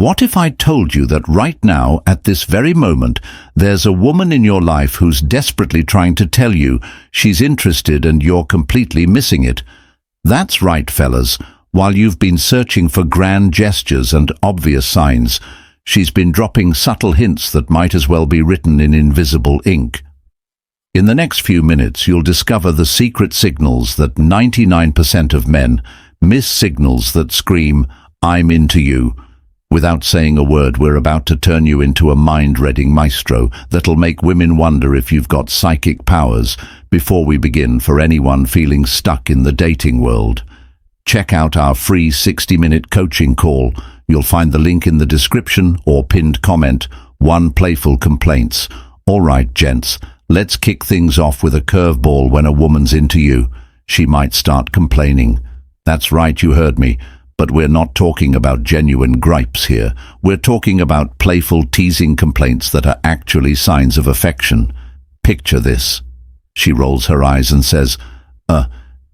What if I told you that right now, at this very moment, there's a woman in your life who's desperately trying to tell you she's interested and you're completely missing it? That's right, fellas. While you've been searching for grand gestures and obvious signs, she's been dropping subtle hints that might as well be written in invisible ink. In the next few minutes, you'll discover the secret signals that 99% of men miss, signals that scream, "I'm into you." Without saying a word, we're about to turn you into a mind-reading maestro that'll make women wonder if you've got psychic powers. Before we begin, for anyone feeling stuck in the dating world, check out our free 60-minute coaching call. You'll find the link in the description or pinned comment. 1 Playful Complaints. All right, gents, let's kick things off with a curveball. When a woman's into you, she might start complaining. That's right, you heard me. But we're not talking about genuine gripes here. We're talking about playful, teasing complaints that are actually signs of affection. Picture this. She rolls her eyes and says,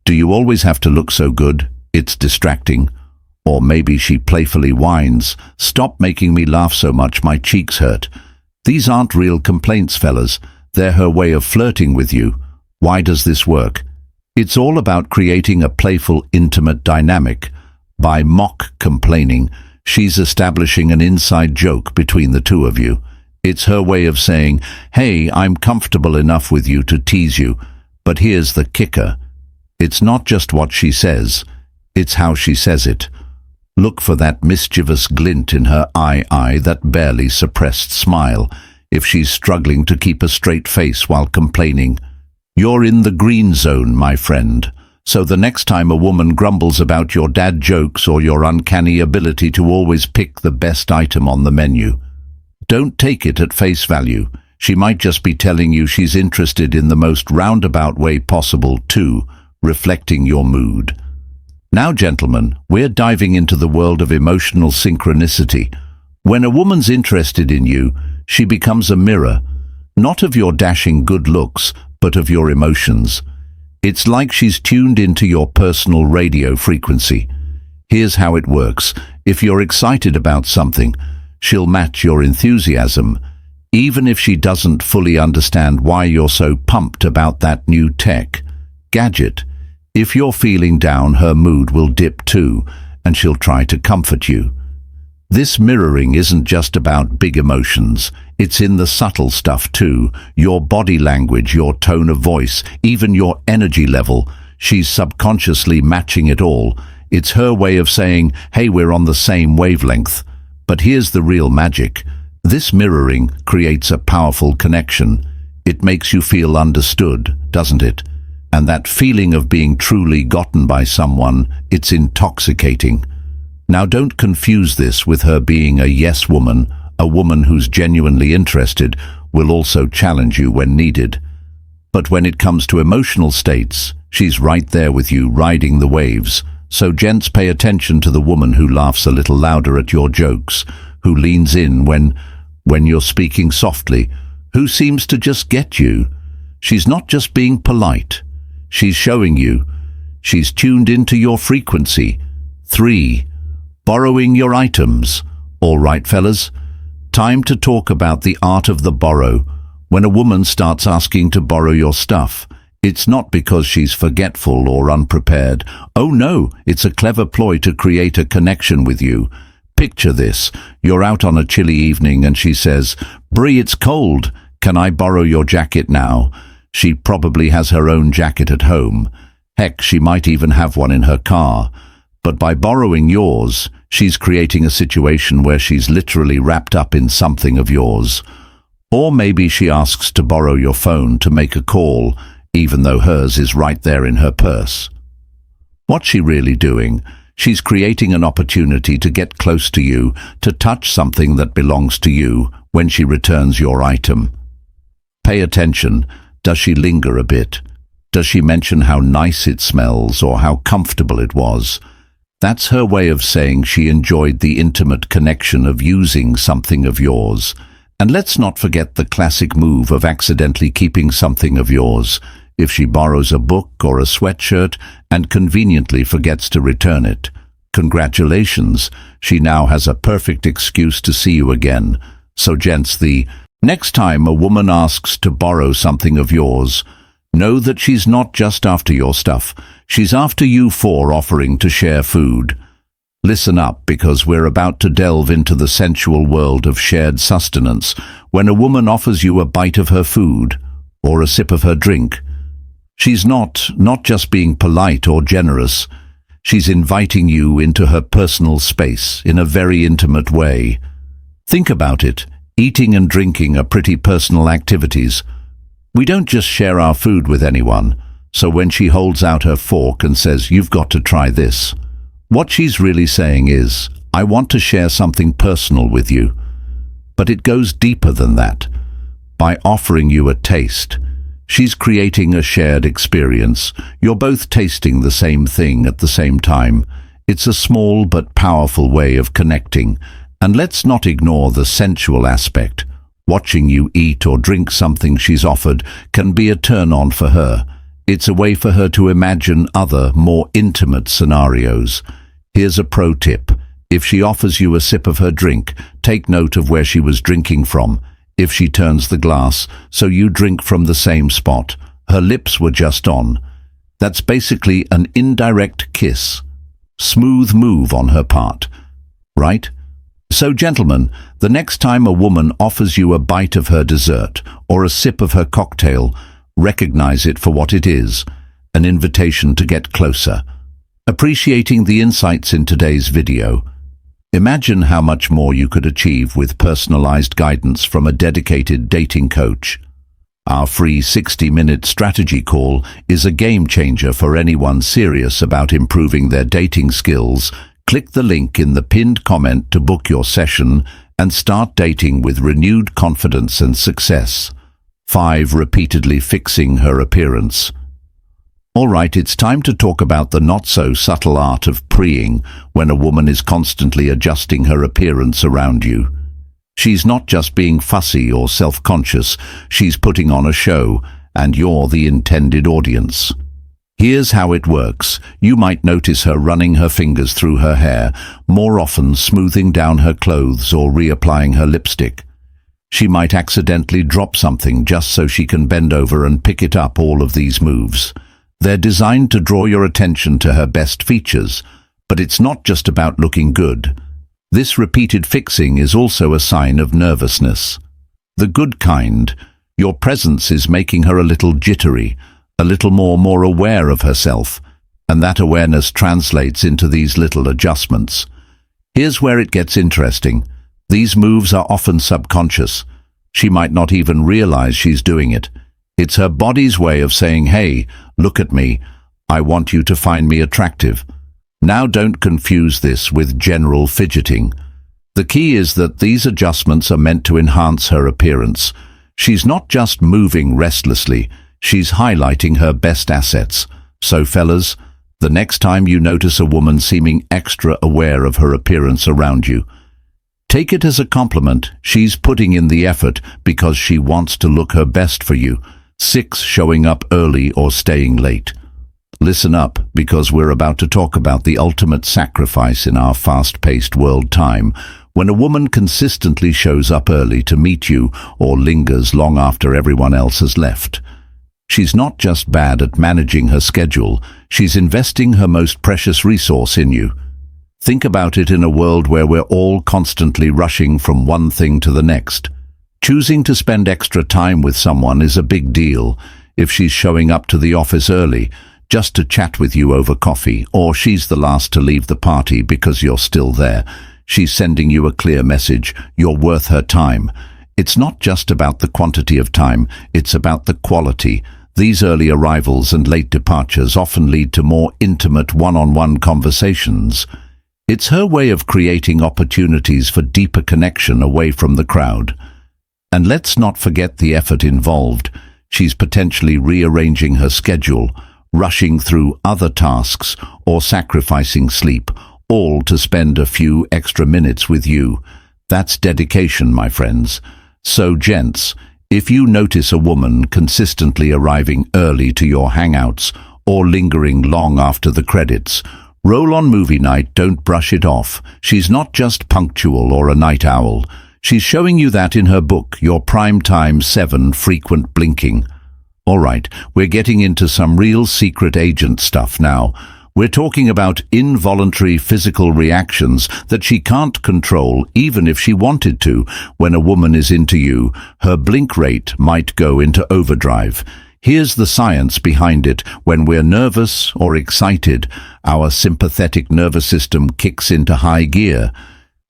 do you always have to look so good? It's distracting. Or maybe she playfully whines, "Stop making me laugh so much, my cheeks hurt." These aren't real complaints, fellas. They're her way of flirting with you. Why does this work? It's all about creating a playful, intimate dynamic. By mock complaining, she's establishing an inside joke between the two of you. It's her way of saying, "Hey, I'm comfortable enough with you to tease you." But here's the kicker. It's not just what she says, it's how she says it. Look for that mischievous glint in her eye, that barely suppressed smile. If she's struggling to keep a straight face while complaining, you're in the green zone, my friend. So the next time a woman grumbles about your dad jokes or your uncanny ability to always pick the best item on the menu, don't take it at face value. She might just be telling you she's interested in the most roundabout way possible too, reflecting your mood. Now, gentlemen, we're diving into the world of emotional synchronicity. When a woman's interested in you, she becomes a mirror, not of your dashing good looks, but of your emotions. It's like she's tuned into your personal radio frequency. Here's how it works. If you're excited about something, she'll match your enthusiasm, even if she doesn't fully understand why you're so pumped about that new tech gadget. If you're feeling down, her mood will dip too, and she'll try to comfort you. This mirroring isn't just about big emotions. It's in the subtle stuff too. Your body language, your tone of voice, even your energy level. She's subconsciously matching it all. It's her way of saying, "Hey, we're on the same wavelength." But here's the real magic. This mirroring creates a powerful connection. It makes you feel understood, doesn't it? And that feeling of being truly gotten by someone, it's intoxicating. Now, don't confuse this with her being a yes woman. A woman who's genuinely interested will also challenge you when needed. But when it comes to emotional states, she's right there with you, riding the waves. So gents, pay attention to the woman who laughs a little louder at your jokes, who leans in when you're speaking softly, who seems to just get you. She's not just being polite. She's showing you. She's tuned into your frequency. 3. Borrowing your items. All right, fellas, time to talk about the art of the borrow. When a woman starts asking to borrow your stuff, it's not because she's forgetful or unprepared. Oh no, it's a clever ploy to create a connection with you. Picture this. You're out on a chilly evening and she says, "Bree, it's cold. Can I borrow your jacket now?" She probably has her own jacket at home. Heck, she might even have one in her car. But by borrowing yours, she's creating a situation where she's literally wrapped up in something of yours. Or maybe she asks to borrow your phone to make a call, even though hers is right there in her purse. What's she really doing? She's creating an opportunity to get close to you, to touch something that belongs to you when she returns your item. Pay attention. Does she linger a bit? Does she mention how nice it smells or how comfortable it was? That's her way of saying she enjoyed the intimate connection of using something of yours. And let's not forget the classic move of accidentally keeping something of yours. If she borrows a book or a sweatshirt and conveniently forgets to return it, Congratulations, she now has a perfect excuse to see you again. So gents, the next time a woman asks to borrow something of yours, know that she's not just after your stuff, she's after you for offering to share food. Listen up, because we're about to delve into the sensual world of shared sustenance. When a woman offers you a bite of her food or a sip of her drink, she's not just being polite or generous. She's inviting you into her personal space in a very intimate way. Think about it. Eating and drinking are pretty personal activities. We don't just share our food with anyone. So when she holds out her fork and says, "You've got to try this," what she's really saying is, "I want to share something personal with you." But it goes deeper than that. By offering you a taste, she's creating a shared experience. You're both tasting the same thing at the same time. It's a small but powerful way of connecting. And let's not ignore the sensual aspect. Watching you eat or drink something she's offered can be a turn-on for her. It's a way for her to imagine other, more intimate scenarios. Here's a pro tip. If she offers you a sip of her drink, take note of where she was drinking from. If she turns the glass so you drink from the same spot, her lips were just on, that's basically an indirect kiss. Smooth move on her part, right? So gentlemen, the next time a woman offers you a bite of her dessert or a sip of her cocktail, recognize it for what it is, an invitation to get closer. Appreciating the insights in today's video, imagine how much more you could achieve with personalized guidance from a dedicated dating coach. Our free 60-minute strategy call is a game changer for anyone serious about improving their dating skills. Click the link in the pinned comment to book your session and start dating with renewed confidence and success. 5. Repeatedly fixing her appearance. All right, it's time to talk about the not-so-subtle art of preying when a woman is constantly adjusting her appearance around you. She's not just being fussy or self-conscious, she's putting on a show, and you're the intended audience. Here's how it works. You might notice her running her fingers through her hair, more often smoothing down her clothes or reapplying her lipstick. She might accidentally drop something just so she can bend over and pick it up. All of these moves, they're designed to draw your attention to her best features, but it's not just about looking good. This repeated fixing is also a sign of nervousness. The good kind. Your presence is making her a little jittery, a little more aware of herself, and that awareness translates into these little adjustments. Here's where it gets interesting. These moves are often subconscious. She might not even realize she's doing it. It's her body's way of saying, "Hey, look at me. I want you to find me attractive." Now don't confuse this with general fidgeting. The key is that these adjustments are meant to enhance her appearance. She's not just moving restlessly, she's highlighting her best assets. So fellas, the next time you notice a woman seeming extra aware of her appearance around you, take it as a compliment. She's putting in the effort because she wants to look her best for you. 6. Showing up early or staying late. Listen up, because we're about to talk about the ultimate sacrifice in our fast-paced world time. When a woman consistently shows up early to meet you or lingers long after everyone else has left, she's not just bad at managing her schedule, she's investing her most precious resource in you. Think about it. In a world where we're all constantly rushing from one thing to the next, choosing to spend extra time with someone is a big deal. If she's showing up to the office early just to chat with you over coffee, or she's the last to leave the party because you're still there, she's sending you a clear message. You're worth her time. It's not just about the quantity of time, it's about the quality. These early arrivals and late departures often lead to more intimate one-on-one conversations. It's her way of creating opportunities for deeper connection away from the crowd. And let's not forget the effort involved. She's potentially rearranging her schedule, rushing through other tasks, or sacrificing sleep, all to spend a few extra minutes with you. That's dedication, my friends. So, gents, if you notice a woman consistently arriving early to your hangouts or lingering long after the credits, Roll on movie night, don't brush it off. She's not just punctual or a night owl. She's showing you that in her book, Your Prime Time 7 Frequent Blinking. All right, we're getting into some real secret agent stuff now. We're talking about involuntary physical reactions that she can't control even if she wanted to. When a woman is into you, her blink rate might go into overdrive. Here's the science behind it. When we're nervous or excited, our sympathetic nervous system kicks into high gear.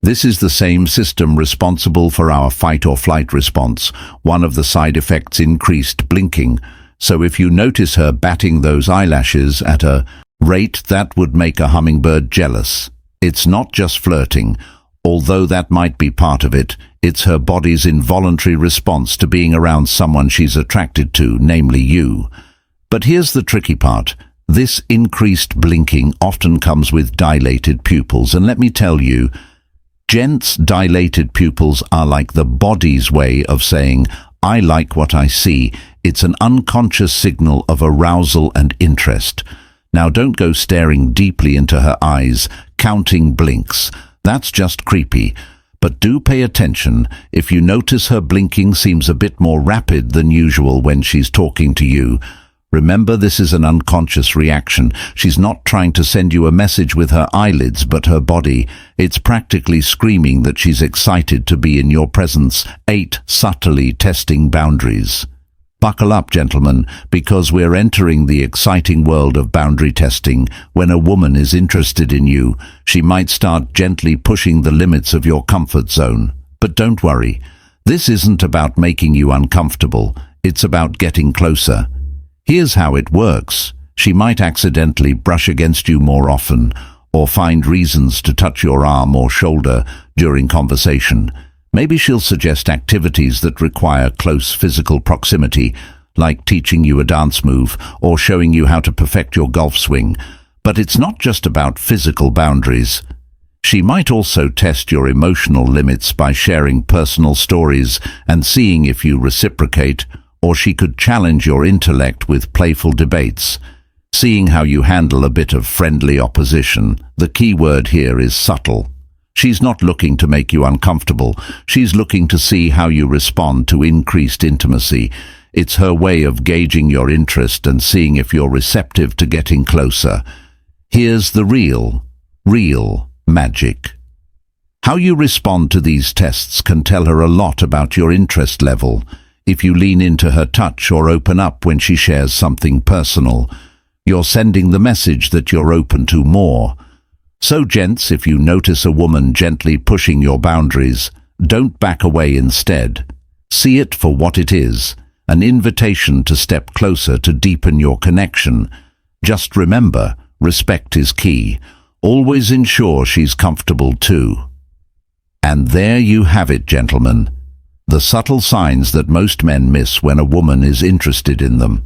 This is the same system responsible for our fight or flight response. One of the side effects, increased blinking. So if you notice her batting those eyelashes at a rate that would make a hummingbird jealous, it's not just flirting. Although that might be part of it, it's her body's involuntary response to being around someone she's attracted to, namely you. But here's the tricky part. This increased blinking often comes with dilated pupils, and let me tell you, gents' dilated pupils are like the body's way of saying, I like what I see. It's an unconscious signal of arousal and interest. Now don't go staring deeply into her eyes, counting blinks. That's just creepy. But do pay attention. If you notice her blinking seems a bit more rapid than usual when she's talking to you, remember this is an unconscious reaction. She's not trying to send you a message with her eyelids, but her body. It's practically screaming that she's excited to be in your presence. 8. Subtly testing boundaries. Buckle up, gentlemen, because we're entering the exciting world of boundary testing. When a woman is interested in you, she might start gently pushing the limits of your comfort zone. But don't worry, this isn't about making you uncomfortable, it's about getting closer. Here's how it works. She might accidentally brush against you more often, or find reasons to touch your arm or shoulder during conversation. Maybe she'll suggest activities that require close physical proximity, like teaching you a dance move or showing you how to perfect your golf swing. But it's not just about physical boundaries. She might also test your emotional limits by sharing personal stories and seeing if you reciprocate, or she could challenge your intellect with playful debates, seeing how you handle a bit of friendly opposition. The key word here is subtle. She's not looking to make you uncomfortable. She's looking to see how you respond to increased intimacy. It's her way of gauging your interest and seeing if you're receptive to getting closer. Here's the real magic. How you respond to these tests can tell her a lot about your interest level. If you lean into her touch or open up when she shares something personal, you're sending the message that you're open to more. So gents, if you notice a woman gently pushing your boundaries, don't back away instead. See it for what it is, an invitation to step closer to deepen your connection. Just remember, respect is key. Always ensure she's comfortable too. And there you have it, gentlemen. The subtle signs that most men miss when a woman is interested in them.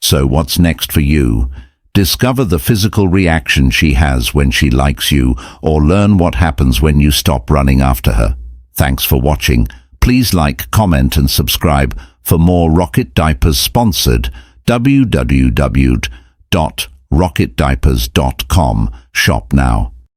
So what's next for you? Discover the physical reaction she has when she likes you, or learn what happens when you stop running after her. Thanks for watching. Please like, comment and subscribe for more Rocket Diapers sponsored. www.rocketdiapers.com. Shop now.